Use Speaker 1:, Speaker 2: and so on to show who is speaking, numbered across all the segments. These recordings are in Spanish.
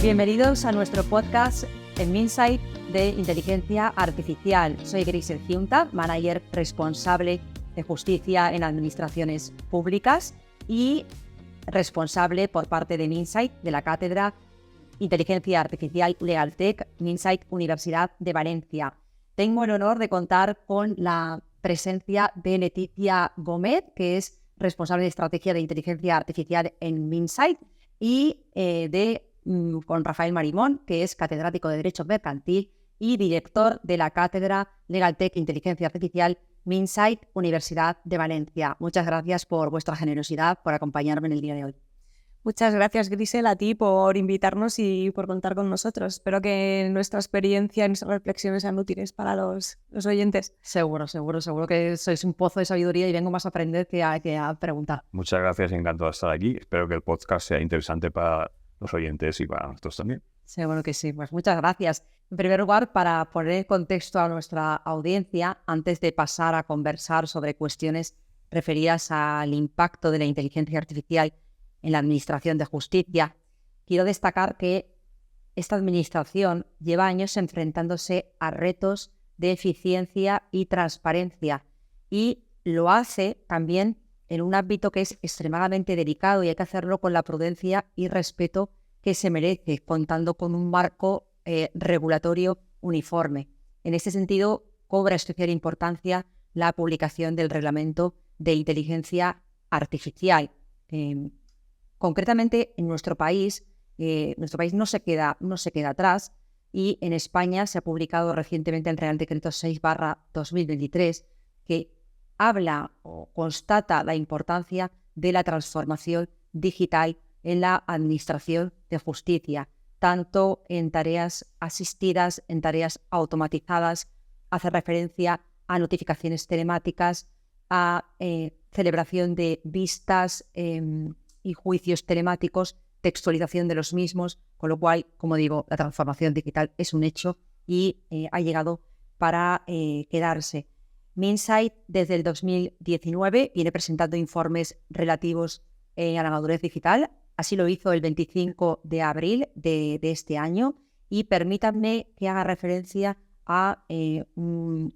Speaker 1: Bienvenidos a nuestro podcast en Minsight de Inteligencia Artificial. Soy Grisel Giunta, manager responsable de justicia en administraciones públicas y responsable por parte de Minsight de la cátedra Inteligencia Artificial Legaltech, Minsight Universidad de Valencia. Tengo el honor de contar con la presencia de Leticia Gómez, que es responsable de estrategia de inteligencia artificial en Minsight, y con Rafael Marimón, que es catedrático de Derecho Mercantil y director de la cátedra Legaltech Inteligencia Artificial Minsight Universidad de Valencia. Muchas gracias por vuestra generosidad, por acompañarme en el día de hoy.
Speaker 2: Muchas gracias, Grisel, a ti por invitarnos y por contar con nosotros. Espero que nuestra experiencia y nuestras reflexiones sean útiles para los oyentes.
Speaker 1: Seguro que sois un pozo de sabiduría y vengo más a aprender que a preguntar.
Speaker 3: Muchas gracias, encantado de estar aquí. Espero que el podcast sea interesante para los oyentes y para nosotros también.
Speaker 1: Seguro que sí, pues muchas gracias. En primer lugar, para poner en contexto a nuestra audiencia, antes de pasar a conversar sobre cuestiones referidas al impacto de la inteligencia artificial en la administración de justicia, quiero destacar que esta administración lleva años enfrentándose a retos de eficiencia y transparencia y lo hace también en un ámbito que es extremadamente delicado y hay que hacerlo con la prudencia y respeto que se merece, contando con un marco regulatorio uniforme. En este sentido, cobra especial importancia la publicación del Reglamento de Inteligencia Artificial. Concretamente, en nuestro país no se queda atrás y en España se ha publicado recientemente el Real Decreto 6/2023 que habla o constata la importancia de la transformación digital en la administración de justicia, tanto en tareas asistidas, en tareas automatizadas, hace referencia a notificaciones telemáticas, a celebración de vistas y juicios telemáticos, textualización de los mismos, con lo cual, como digo, la transformación digital es un hecho y ha llegado para quedarse. Minsight, desde el 2019, viene presentando informes relativos a la madurez digital. Así lo hizo el 25 de abril de este año. Y permítanme que haga referencia a un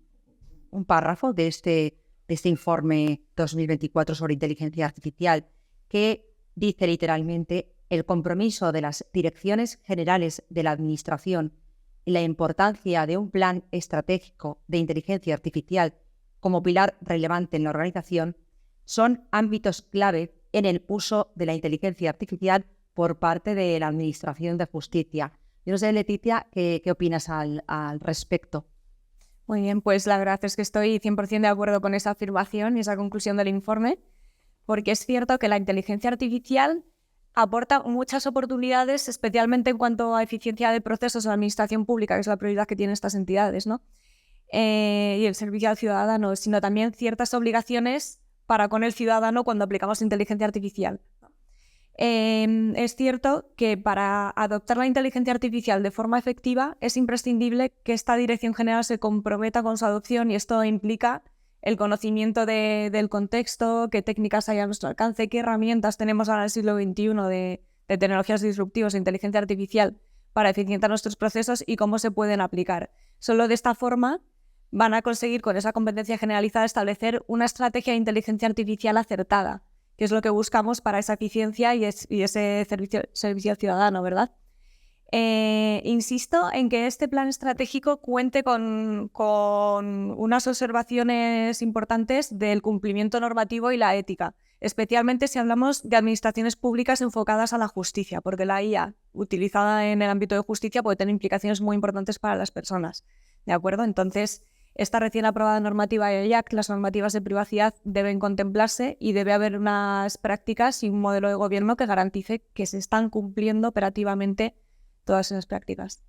Speaker 1: párrafo de este informe 2024 sobre inteligencia artificial que dice literalmente: el compromiso de las direcciones generales de la Administración y la importancia de un plan estratégico de inteligencia artificial como pilar relevante en la organización son ámbitos clave en el uso de la inteligencia artificial por parte de la Administración de Justicia. Yo no sé, Leticia, ¿qué opinas al respecto?
Speaker 2: Muy bien, pues la verdad es que estoy 100% de acuerdo con esa afirmación y esa conclusión del informe, porque es cierto que la inteligencia artificial aporta muchas oportunidades, especialmente en cuanto a eficiencia de procesos en la administración pública, que es la prioridad que tienen estas entidades, ¿no? Y el servicio al ciudadano, sino también ciertas obligaciones para con el ciudadano cuando aplicamos inteligencia artificial. Es cierto que para adoptar la inteligencia artificial de forma efectiva es imprescindible que esta dirección general se comprometa con su adopción y esto implica el conocimiento del contexto, qué técnicas hay a nuestro alcance, qué herramientas tenemos ahora en el siglo XXI de tecnologías disruptivas de inteligencia artificial para eficientar nuestros procesos y cómo se pueden aplicar. Solo de esta forma van a conseguir con esa competencia generalizada establecer una estrategia de inteligencia artificial acertada, que es lo que buscamos para esa eficiencia y ese servicio al ciudadano, ¿verdad? Insisto en que este plan estratégico cuente con unas observaciones importantes del cumplimiento normativo y la ética, especialmente si hablamos de administraciones públicas enfocadas a la justicia, porque la IA utilizada en el ámbito de justicia puede tener implicaciones muy importantes para las personas, ¿de acuerdo? Entonces, esta recién aprobada normativa EIAC, las normativas de privacidad deben contemplarse y debe haber unas prácticas y un modelo de gobierno que garantice que se están cumpliendo operativamente todas esas prácticas.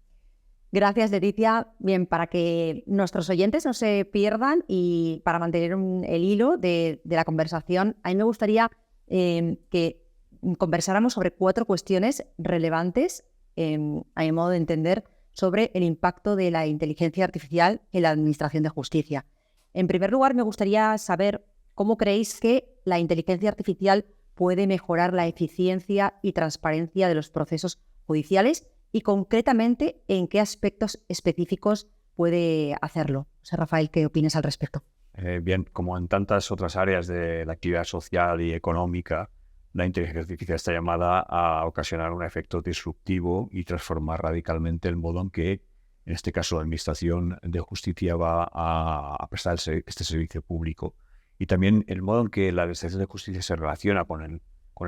Speaker 1: Gracias, Leticia. Bien, para que nuestros oyentes no se pierdan y para mantener el hilo de la conversación, a mí me gustaría que conversáramos sobre 4 cuestiones relevantes, a mi modo de entender, sobre el impacto de la inteligencia artificial en la administración de justicia. En primer lugar, me gustaría saber ¿cómo creéis que la inteligencia artificial puede mejorar la eficiencia y transparencia de los procesos judiciales? Y concretamente, ¿en qué aspectos específicos puede hacerlo? O sea, Rafael, ¿qué opinas al respecto?
Speaker 3: Bien, como en tantas otras áreas de la actividad social y económica, la inteligencia artificial está llamada a ocasionar un efecto disruptivo y transformar radicalmente el modo en que, en este caso, la Administración de Justicia va a prestar este servicio público. Y también el modo en que la Administración de Justicia se relaciona con el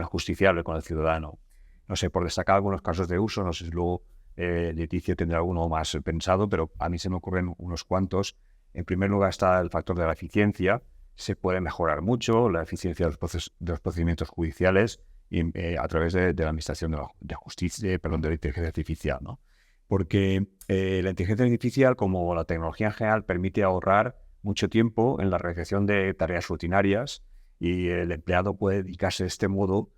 Speaker 3: justiciable, con el ciudadano. No sé, por destacar algunos casos de uso, no sé si luego Leticia tendrá alguno más pensado, pero a mí se me ocurren unos cuantos. En primer lugar está el factor de la eficiencia. Se puede mejorar mucho la eficiencia de los procedimientos judiciales a través de la Administración de Justicia, de la inteligencia artificial, ¿no? Porque la inteligencia artificial, como la tecnología en general, permite ahorrar mucho tiempo en la realización de tareas rutinarias y el empleado puede dedicarse de este modo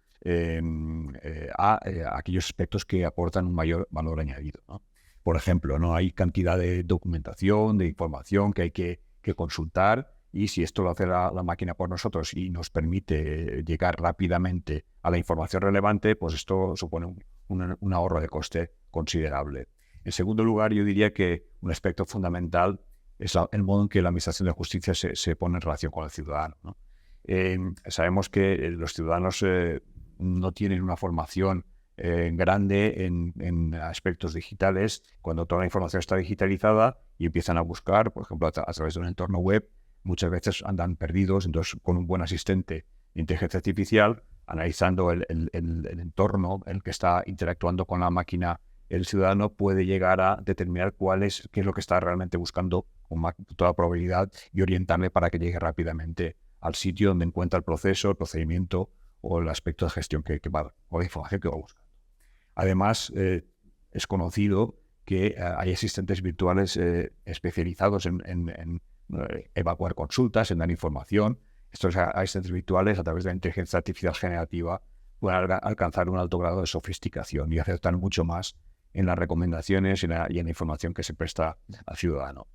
Speaker 3: a aquellos aspectos que aportan un mayor valor añadido, ¿no? Por ejemplo, ¿no? Hay cantidad de documentación, de información que hay que consultar, y si esto lo hace la máquina por nosotros y nos permite llegar rápidamente a la información relevante, pues esto supone un ahorro de coste considerable. En segundo lugar, yo diría que un aspecto fundamental es el modo en que la Administración de Justicia se pone en relación con el ciudadano, ¿no? Sabemos que los ciudadanos no tienen una formación grande en aspectos digitales. Cuando toda la información está digitalizada y empiezan a buscar, por ejemplo, a través de un entorno web, muchas veces andan perdidos. Entonces, con un buen asistente de inteligencia artificial, analizando el entorno en el que está interactuando con la máquina, el ciudadano puede llegar a determinar qué es lo que está realmente buscando con toda probabilidad y orientarle para que llegue rápidamente al sitio donde encuentra el proceso, el procedimiento o el aspecto de gestión o la información que va buscando. Además, es conocido que hay asistentes virtuales especializados en evacuar consultas, en dar información. Estos asistentes virtuales, a través de la inteligencia artificial generativa, pueden alcanzar un alto grado de sofisticación y acertar mucho más en las recomendaciones y en la información que se presta al ciudadano.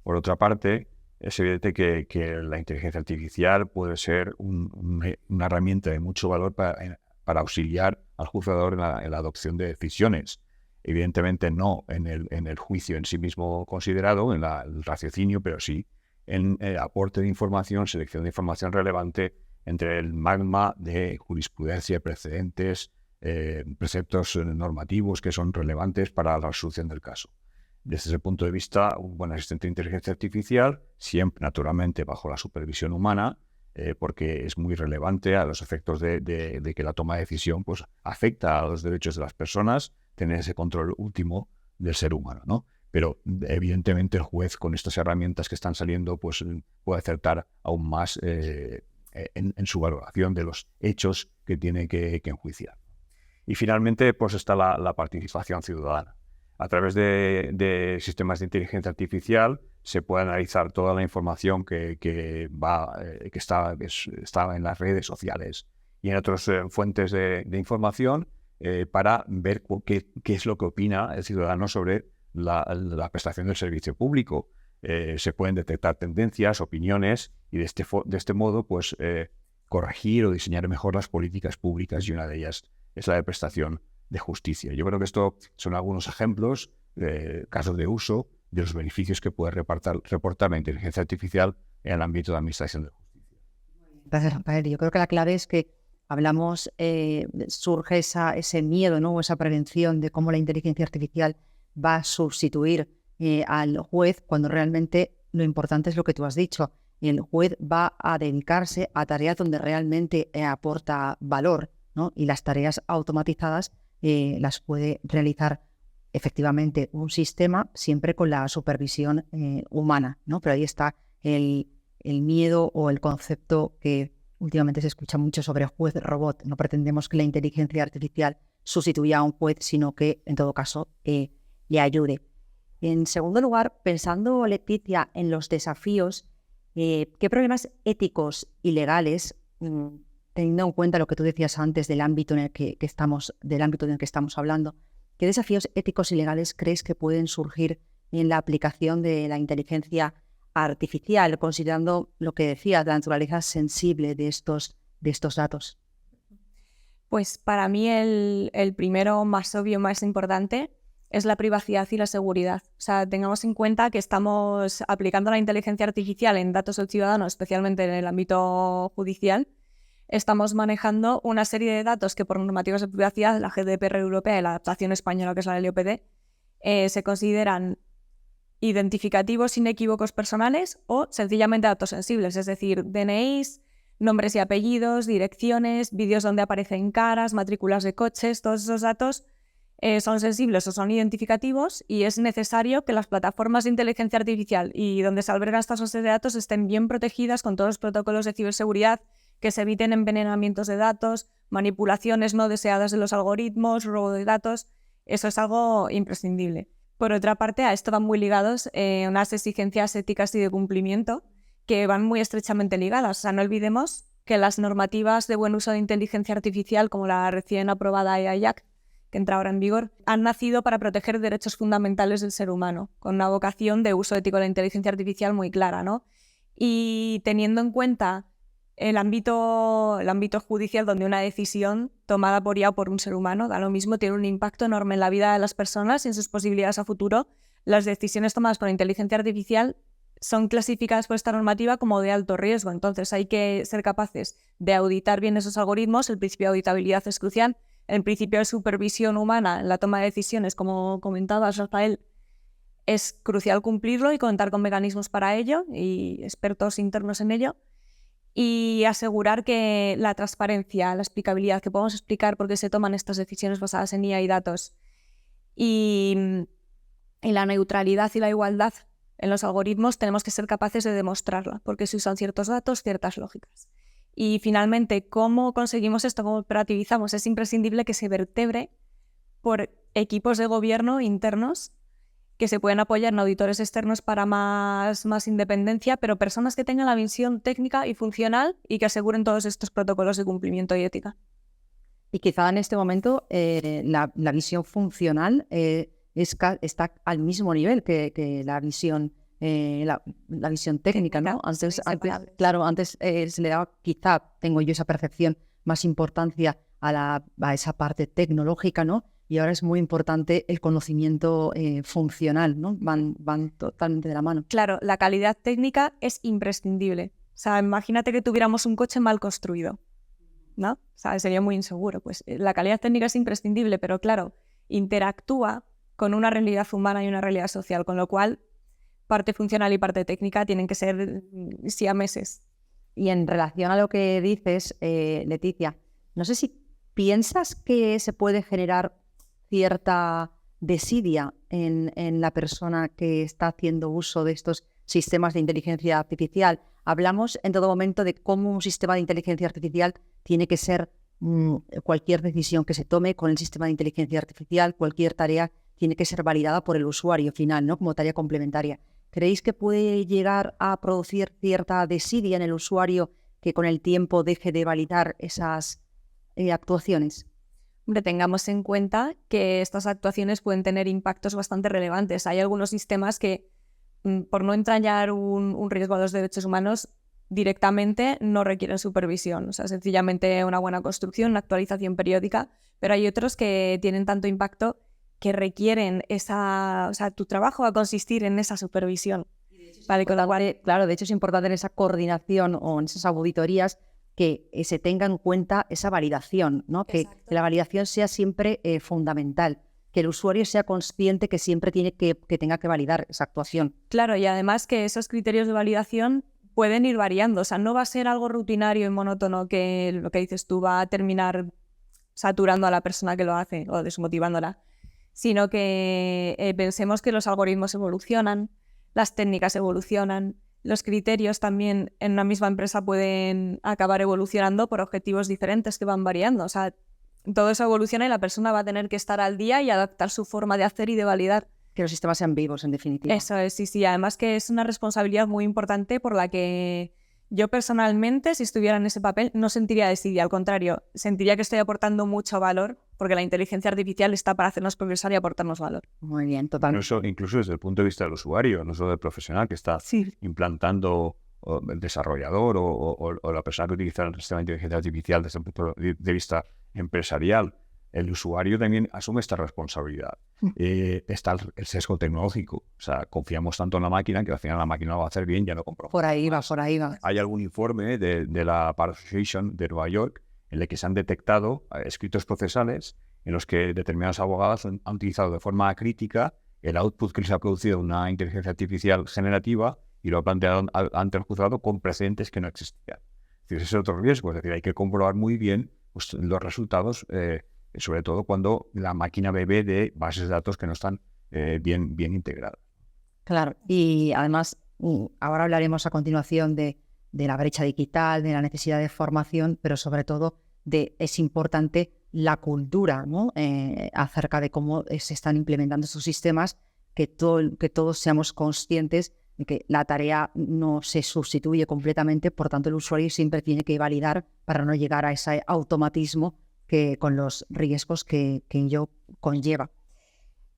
Speaker 3: Por otra parte, es evidente que la inteligencia artificial puede ser una herramienta de mucho valor para auxiliar al juzgador en la adopción de decisiones. Evidentemente no en el juicio en sí mismo considerado, en el raciocinio, pero sí en el aporte de información, selección de información relevante entre el magma de jurisprudencia, precedentes, preceptos normativos que son relevantes para la resolución del caso. Desde ese punto de vista, un buen asistente de inteligencia artificial, siempre naturalmente bajo la supervisión humana, porque es muy relevante a los efectos de que la toma de decisión pues, afecta a los derechos de las personas, tener ese control último del ser humano, ¿no? Pero evidentemente el juez, con estas herramientas que están saliendo, pues puede acertar aún más en su valoración de los hechos que tiene que enjuiciar. Y finalmente pues está la participación ciudadana. A través de sistemas de inteligencia artificial se puede analizar toda la información que está en las redes sociales y en otras fuentes de información para ver qué es lo que opina el ciudadano sobre la prestación del servicio público. Se pueden detectar tendencias, opiniones y de este modo pues, corregir o diseñar mejor las políticas públicas, y una de ellas es la de prestación de justicia. Yo creo que estos son algunos ejemplos, casos de uso de los beneficios que puede reportar la inteligencia artificial en el ámbito de administración de justicia.
Speaker 1: Gracias, Rafael. Yo creo que la clave es que hablamos, surge ese miedo, ¿no? O esa prevención de cómo la inteligencia artificial va a sustituir al juez, cuando realmente lo importante es lo que tú has dicho. El juez va a dedicarse a tareas donde realmente aporta valor, ¿no? Y las tareas automatizadas las puede realizar efectivamente un sistema, siempre con la supervisión humana, ¿no? Pero ahí está el miedo o el concepto que últimamente se escucha mucho sobre juez robot. No pretendemos que la inteligencia artificial sustituya a un juez, sino que en todo caso le ayude. En segundo lugar, pensando, Leticia, en los desafíos, ¿qué problemas éticos y legales, teniendo en cuenta lo que tú decías antes del ámbito en el que estamos hablando, qué desafíos éticos y legales crees que pueden surgir en la aplicación de la inteligencia artificial, considerando lo que decías, la naturaleza sensible de estos datos?
Speaker 2: Pues para mí el primero, más obvio, más importante, es la privacidad y la seguridad. O sea, tengamos en cuenta que estamos aplicando la inteligencia artificial en datos del ciudadano, especialmente en el ámbito judicial. Estamos manejando una serie de datos que por normativas de privacidad, la GDPR europea y la adaptación española, que es la LOPD, se consideran identificativos inequívocos personales o sencillamente datos sensibles, es decir, DNIs, nombres y apellidos, direcciones, vídeos donde aparecen caras, matrículas de coches. Todos esos datos son sensibles o son identificativos, y es necesario que las plataformas de inteligencia artificial y donde se albergan estas bases de datos estén bien protegidas con todos los protocolos de ciberseguridad, que se eviten envenenamientos de datos, manipulaciones no deseadas de los algoritmos, robo de datos. Eso es algo imprescindible. Por otra parte, a esto van muy ligados unas exigencias éticas y de cumplimiento que van muy estrechamente ligadas. O sea, no olvidemos que las normativas de buen uso de inteligencia artificial, como la recién aprobada AI Act, que entra ahora en vigor, han nacido para proteger derechos fundamentales del ser humano, con una vocación de uso ético de la inteligencia artificial muy clara, ¿no? Y teniendo en cuenta el ámbito judicial, donde una decisión tomada por IA o por un ser humano, da lo mismo, tiene un impacto enorme en la vida de las personas y en sus posibilidades a futuro, las decisiones tomadas por inteligencia artificial son clasificadas por esta normativa como de alto riesgo. Entonces hay que ser capaces de auditar bien esos algoritmos. El principio de auditabilidad es crucial. El principio de supervisión humana en la toma de decisiones, como comentabas, Rafael, es crucial cumplirlo y contar con mecanismos para ello y expertos internos en ello. Y asegurar que la transparencia, la explicabilidad, que podamos explicar por qué se toman estas decisiones basadas en IA y datos, y la neutralidad y la igualdad en los algoritmos, tenemos que ser capaces de demostrarla, porque se usan ciertos datos, ciertas lógicas. Y finalmente, ¿cómo conseguimos esto? ¿Cómo operativizamos? Es imprescindible que se vertebre por equipos de gobierno internos que se pueden apoyar en auditores externos para más independencia, pero personas que tengan la visión técnica y funcional y que aseguren todos estos protocolos de cumplimiento y ética.
Speaker 1: Y quizá en este momento la visión funcional está al mismo nivel que la visión técnica, ¿no? Antes se le daba, quizá tengo yo esa percepción, más importancia a esa parte tecnológica, ¿no? Y ahora es muy importante el conocimiento funcional, ¿no? Van totalmente de la mano.
Speaker 2: Claro, la calidad técnica es imprescindible. O sea, imagínate que tuviéramos un coche mal construido, ¿no? O sea, sería muy inseguro. Pues la calidad técnica es imprescindible, pero claro, interactúa con una realidad humana y una realidad social, con lo cual parte funcional y parte técnica tienen que ser siameses.
Speaker 1: Y en relación a lo que dices, Leticia, no sé si piensas que se puede generar cierta desidia en la persona que está haciendo uso de estos sistemas de inteligencia artificial. Hablamos en todo momento de cómo un sistema de inteligencia artificial tiene que ser cualquier decisión que se tome con el sistema de inteligencia artificial, cualquier tarea tiene que ser validada por el usuario final, ¿no? Como tarea complementaria. ¿Creéis que puede llegar a producir cierta desidia en el usuario que con el tiempo deje de validar esas actuaciones?
Speaker 2: Hombre, tengamos en cuenta que estas actuaciones pueden tener impactos bastante relevantes. Hay algunos sistemas que, por no entrañar un riesgo a los derechos humanos, directamente no requieren supervisión. O sea, sencillamente una buena construcción, una actualización periódica, pero hay otros que tienen tanto impacto que requieren tu trabajo va a consistir en esa supervisión.
Speaker 1: Vale, con lo cual, claro, de hecho es importante en esa coordinación o en esas auditorías que se tenga en cuenta esa validación, ¿no? Que la validación sea siempre fundamental, que el usuario sea consciente que siempre tenga que validar esa actuación.
Speaker 2: Claro, y además que esos criterios de validación pueden ir variando, o sea, no va a ser algo rutinario y monótono que lo que dices tú va a terminar saturando a la persona que lo hace o desmotivándola, sino que pensemos que los algoritmos evolucionan, las técnicas evolucionan, los criterios también en una misma empresa pueden acabar evolucionando por objetivos diferentes que van variando. O sea, todo eso evoluciona y la persona va a tener que estar al día y adaptar su forma de hacer y de validar.
Speaker 1: Que los sistemas sean vivos, en definitiva.
Speaker 2: Eso es, sí. Además que es una responsabilidad muy importante por la que yo personalmente, si estuviera en ese papel, no sentiría desidia. Al contrario, sentiría que estoy aportando mucho valor porque la inteligencia artificial está para hacernos progresar y aportarnos valor.
Speaker 1: Muy bien, totalmente.
Speaker 3: Incluso desde el punto de vista del usuario, no solo del profesional que está implantando, o el desarrollador o la persona que utiliza el sistema de inteligencia artificial desde el punto de vista empresarial. El usuario también asume esta responsabilidad. Está el sesgo tecnológico. O sea, confiamos tanto en la máquina que al final la máquina lo va a hacer bien, ya no compramos.
Speaker 1: Por ahí va.
Speaker 3: Hay algún informe de la Bar Association de Nueva York en el que se han detectado escritos procesales en los que determinados abogados han utilizado de forma crítica el output que les ha producido una inteligencia artificial generativa y lo han planteado ante el juzgado con precedentes que no existían. Es decir, ese es otro riesgo. Es decir, hay que comprobar muy bien los resultados, sobre todo cuando la máquina bebe de bases de datos que no están bien integradas.
Speaker 1: Claro, y además ahora hablaremos a continuación de la brecha digital, de la necesidad de formación, pero sobre todo es importante la cultura, ¿no? Acerca de cómo se están implementando esos sistemas, que todos seamos conscientes de que la tarea no se sustituye completamente, por tanto el usuario siempre tiene que validar para no llegar a ese automatismo que con los riesgos que ello conlleva.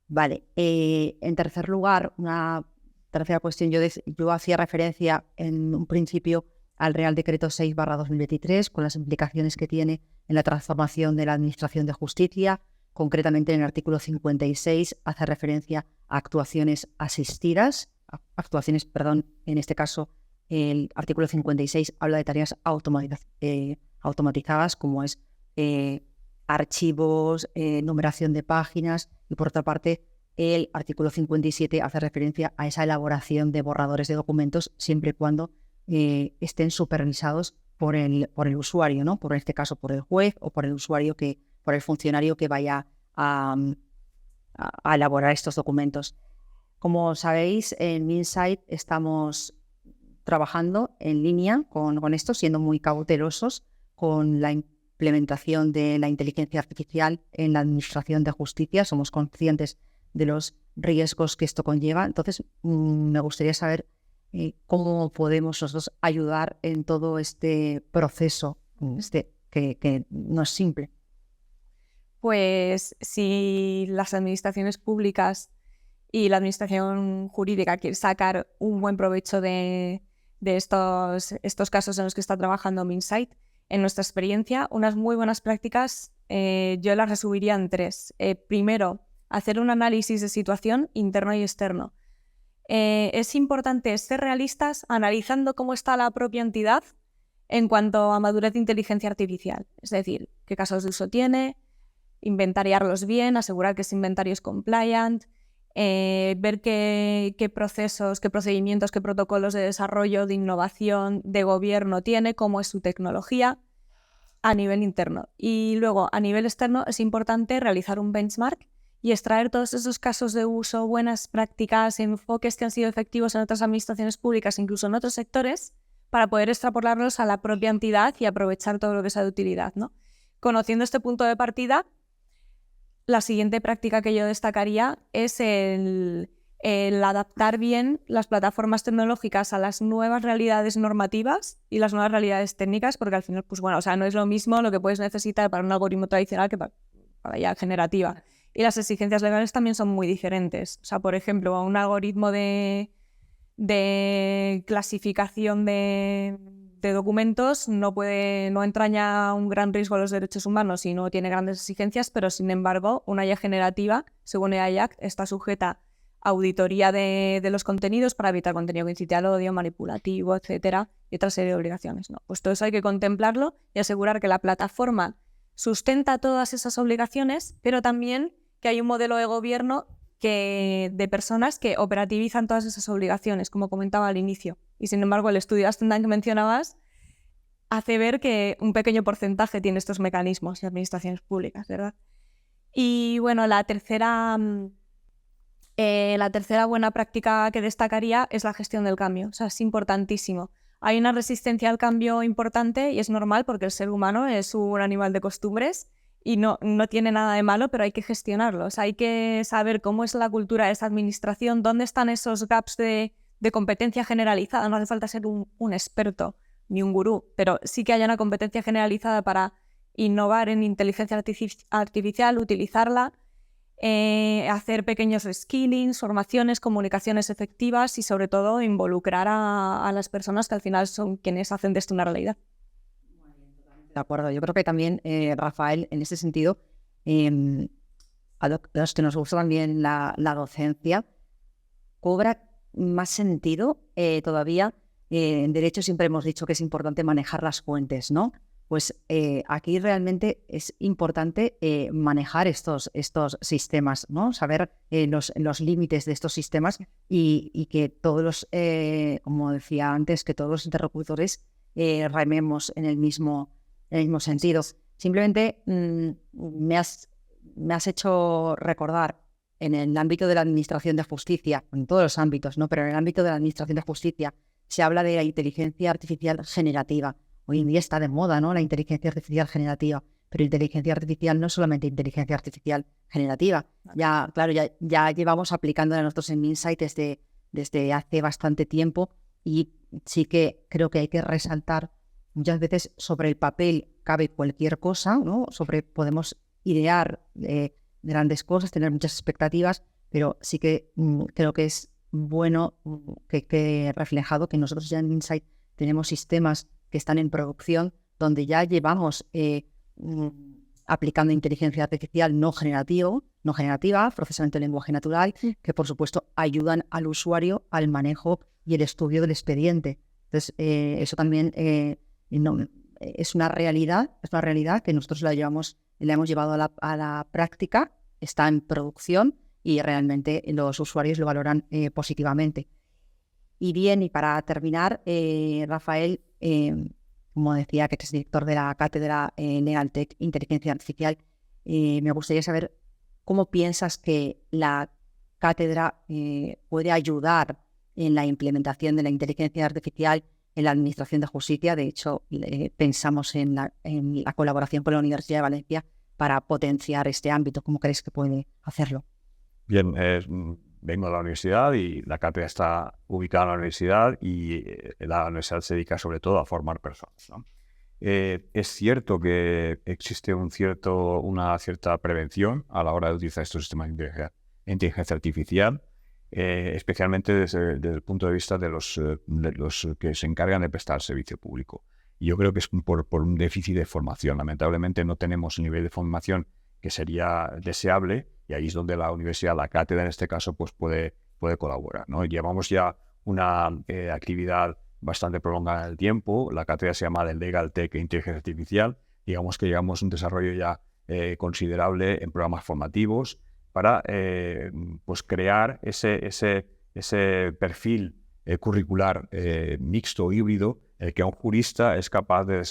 Speaker 1: Vale, en tercer lugar, una tercera cuestión, yo hacía referencia en un principio al Real Decreto 6/2023 con las implicaciones que tiene en la transformación de la Administración de Justicia. Concretamente en el artículo 56 hace referencia a actuaciones asistidas, en este caso el artículo 56 habla de tareas automatizadas como es archivos, numeración de páginas, y por otra parte el artículo 57 hace referencia a esa elaboración de borradores de documentos siempre y cuando estén supervisados por el usuario, ¿no? Por este caso por el juez o por el usuario por el funcionario que vaya a elaborar estos documentos. Como sabéis, en Minsight estamos trabajando en línea con esto, siendo muy cautelosos con la implementación de la inteligencia artificial en la administración de justicia. Somos conscientes de los riesgos que esto conlleva. Entonces, me gustaría saber cómo podemos nosotros ayudar en todo este proceso que no es simple.
Speaker 2: Pues si las administraciones públicas y la administración jurídica quieren sacar un buen provecho de estos casos en los que está trabajando Minsight, en nuestra experiencia, unas muy buenas prácticas yo las resumiría en 3. Primero, hacer un análisis de situación interno y externo. Es importante ser realistas analizando cómo está la propia entidad en cuanto a madurez de inteligencia artificial. Es decir, qué casos de uso tiene, inventariarlos bien, asegurar que ese inventario es compliant, ver qué procesos, qué procedimientos, qué protocolos de desarrollo, de innovación, de gobierno tiene, cómo es su tecnología a nivel interno. Y luego, a nivel externo, es importante realizar un benchmark y extraer todos esos casos de uso, buenas prácticas, enfoques que han sido efectivos en otras administraciones públicas, incluso en otros sectores, para poder extrapolarlos a la propia entidad y aprovechar todo lo que sea de utilidad, ¿no? Conociendo este punto de partida, la siguiente práctica que yo destacaría es el adaptar bien las plataformas tecnológicas a las nuevas realidades normativas y las nuevas realidades técnicas, porque al final, pues bueno, o sea, no es lo mismo lo que puedes necesitar para un algoritmo tradicional que para ya generativa. Y las exigencias legales también son muy diferentes. O sea, por ejemplo, un algoritmo de clasificación de documentos no entraña un gran riesgo a los derechos humanos y no tiene grandes exigencias, pero sin embargo, una IA generativa, según AI Act, está sujeta a auditoría de los contenidos para evitar contenido que incite al odio, manipulativo, etcétera, y otra serie de obligaciones, ¿no? Pues todo eso hay que contemplarlo y asegurar que la plataforma sustenta todas esas obligaciones, pero también que hay un modelo de gobierno de personas que operativizan todas esas obligaciones, como comentaba al inicio. Y sin embargo, el estudio Ascendant que mencionabas hace ver que un pequeño porcentaje tiene estos mecanismos en administraciones públicas, ¿verdad? Y bueno, la tercera buena práctica que destacaría es la gestión del cambio. O sea, es importantísimo. Hay una resistencia al cambio importante y es normal porque el ser humano es un animal de costumbres y no tiene nada de malo, pero hay que gestionarlos. Hay que saber cómo es la cultura de esa administración, dónde están esos gaps de competencia generalizada. No hace falta ser un experto ni un gurú, pero sí que haya una competencia generalizada para innovar en inteligencia artificial, utilizarla, hacer pequeños skillings, formaciones, comunicaciones efectivas y sobre todo involucrar a las personas que al final son quienes hacen de esto una realidad.
Speaker 1: De acuerdo, yo creo que también, Rafael, en ese sentido, a los que nos gusta también la docencia, cobra más sentido todavía. En Derecho siempre hemos dicho que es importante manejar las fuentes, ¿no? Pues aquí realmente es importante manejar estos sistemas, ¿no? Saber los límites de estos sistemas y que todos los, como decía antes, que todos los interlocutores rememos en el mismo sentido. Simplemente me has hecho recordar en el ámbito de la administración de justicia, en todos los ámbitos, ¿no? Pero en el ámbito de la administración de justicia se habla de la inteligencia artificial generativa. Hoy en día está de moda, ¿no? La inteligencia artificial generativa, pero inteligencia artificial no es solamente inteligencia artificial generativa. Ya, claro, ya llevamos aplicándola nosotros en Insight desde hace bastante tiempo y sí que creo que hay que resaltar muchas veces sobre el papel cabe cualquier cosa, ¿no? Podemos idear grandes cosas, tener muchas expectativas, pero sí que creo que es bueno que quede reflejado que nosotros ya en Insight tenemos sistemas que están en producción donde ya llevamos aplicando inteligencia artificial no generativa, procesamiento de lenguaje natural, que por supuesto ayudan al usuario al manejo y el estudio del expediente. Entonces, eso también es una realidad que nosotros la hemos llevado a la práctica, está en producción y realmente los usuarios lo valoran positivamente. Y bien, y para terminar, Rafael, como decía, que es director de la cátedra Legaltech Inteligencia Artificial, me gustaría saber cómo piensas que la cátedra puede ayudar en la implementación de la inteligencia artificial en la Administración de Justicia. De hecho, pensamos en la colaboración con la Universidad de Valencia para potenciar este ámbito. ¿Cómo crees que puede hacerlo?
Speaker 3: Bien, vengo de la universidad y la cátedra está ubicada en la universidad y la universidad se dedica sobre todo a formar personas, ¿no? Es cierto que existe una cierta prevención a la hora de utilizar estos sistemas de inteligencia artificial, especialmente desde el punto de vista de los que se encargan de prestar servicio público. Y yo creo que es por un déficit de formación. Lamentablemente no tenemos el nivel de formación que sería deseable y ahí es donde la universidad, la cátedra en este caso, pues puede colaborar, ¿no? Llevamos ya una actividad bastante prolongada en el tiempo. La cátedra se llama de Legaltech e Inteligencia Artificial. Digamos que llevamos un desarrollo ya considerable en programas formativos para pues crear ese perfil curricular mixto, híbrido, que un jurista es capaz de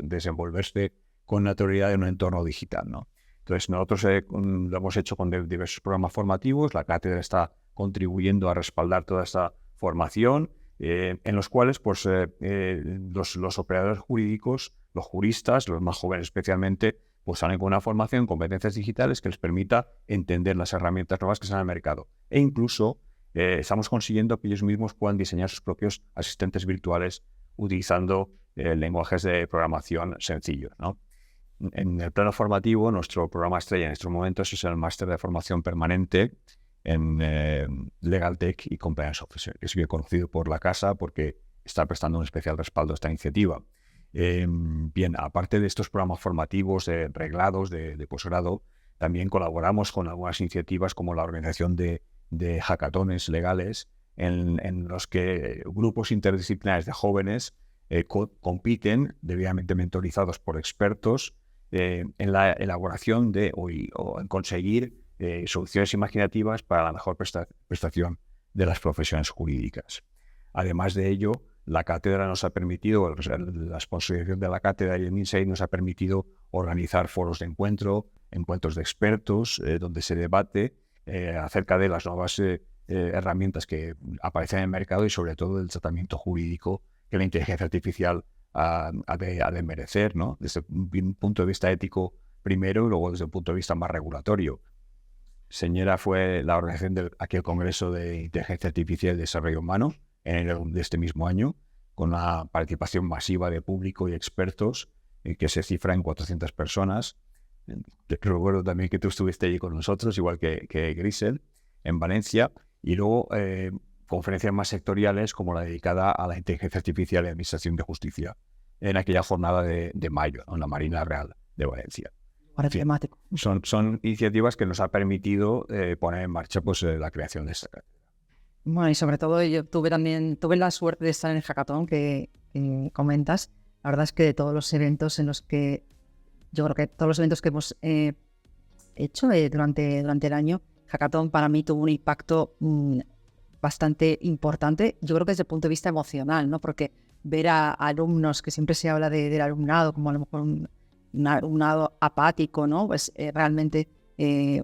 Speaker 3: desenvolverse con naturalidad en un entorno digital, ¿no? Entonces, nosotros lo hemos hecho con diversos programas formativos. La cátedra está contribuyendo a respaldar toda esta formación, en los cuales pues, los operadores jurídicos, los juristas, los más jóvenes especialmente, pues salen con una formación en competencias digitales que les permita entender las herramientas nuevas que están en el mercado. E incluso estamos consiguiendo que ellos mismos puedan diseñar sus propios asistentes virtuales utilizando lenguajes de programación sencillos, ¿no? En el plano formativo, nuestro programa estrella en estos momentos es el máster de formación permanente en Legaltech y Compliance Officer, que es bien conocido por la casa porque está prestando un especial respaldo a esta iniciativa. Bien, aparte de estos programas formativos de reglados de posgrado, también colaboramos con algunas iniciativas como la organización de hackatones legales en los que grupos interdisciplinares de jóvenes compiten, debidamente mentorizados por expertos, en la elaboración o en conseguir soluciones imaginativas para la mejor prestación de las profesiones jurídicas. Además de ello, la cátedra nos ha permitido, la sponsorización de la cátedra y el Insight nos ha permitido organizar foros de encuentros de expertos, donde se debate acerca de las nuevas herramientas que aparecen en el mercado y sobre todo del tratamiento jurídico que la inteligencia artificial ha de merecer, ¿no? Desde un punto de vista ético primero y luego desde un punto de vista más regulatorio. Señera fue la organización de aquel Congreso de Inteligencia Artificial y Desarrollo Humano en enero de este mismo año, con una participación masiva de público y expertos que se cifra en 400 personas. Recuerdo también que tú estuviste allí con nosotros, igual que Grisel, en Valencia, y luego conferencias más sectoriales como la dedicada a la inteligencia artificial y administración de justicia en aquella jornada de mayo en la Marina Real de Valencia.
Speaker 1: Para temático.
Speaker 3: Son iniciativas que nos ha permitido poner en marcha pues, la creación de esta cátedra.
Speaker 1: Bueno, y sobre todo yo tuve la suerte de estar en el hackathon que comentas. La verdad es que de todos los eventos en los que, yo creo que todos los eventos que hemos hecho durante el año, hackathon para mí tuvo un impacto bastante importante. Yo creo que desde el punto de vista emocional, ¿no? Porque ver a alumnos, que siempre se habla del alumnado como a lo mejor un alumnado apático, ¿no? Pues realmente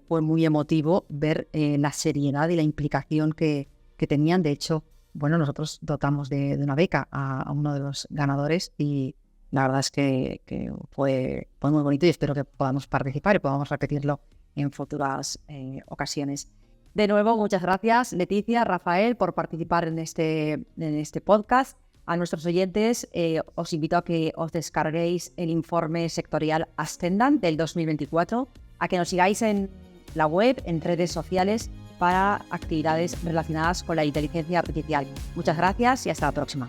Speaker 1: fue muy emotivo ver la seriedad y la implicación que tenían. De hecho, bueno, nosotros dotamos de una beca a uno de los ganadores y la verdad es que fue muy bonito y espero que podamos participar y podamos repetirlo en futuras ocasiones. De nuevo, muchas gracias, Leticia, Rafael, por participar en este podcast. A nuestros oyentes os invito a que os descarguéis el informe sectorial Ascendant del 2024, a que nos sigáis en la web, en redes sociales, para actividades relacionadas con la inteligencia artificial. Muchas gracias y hasta la próxima.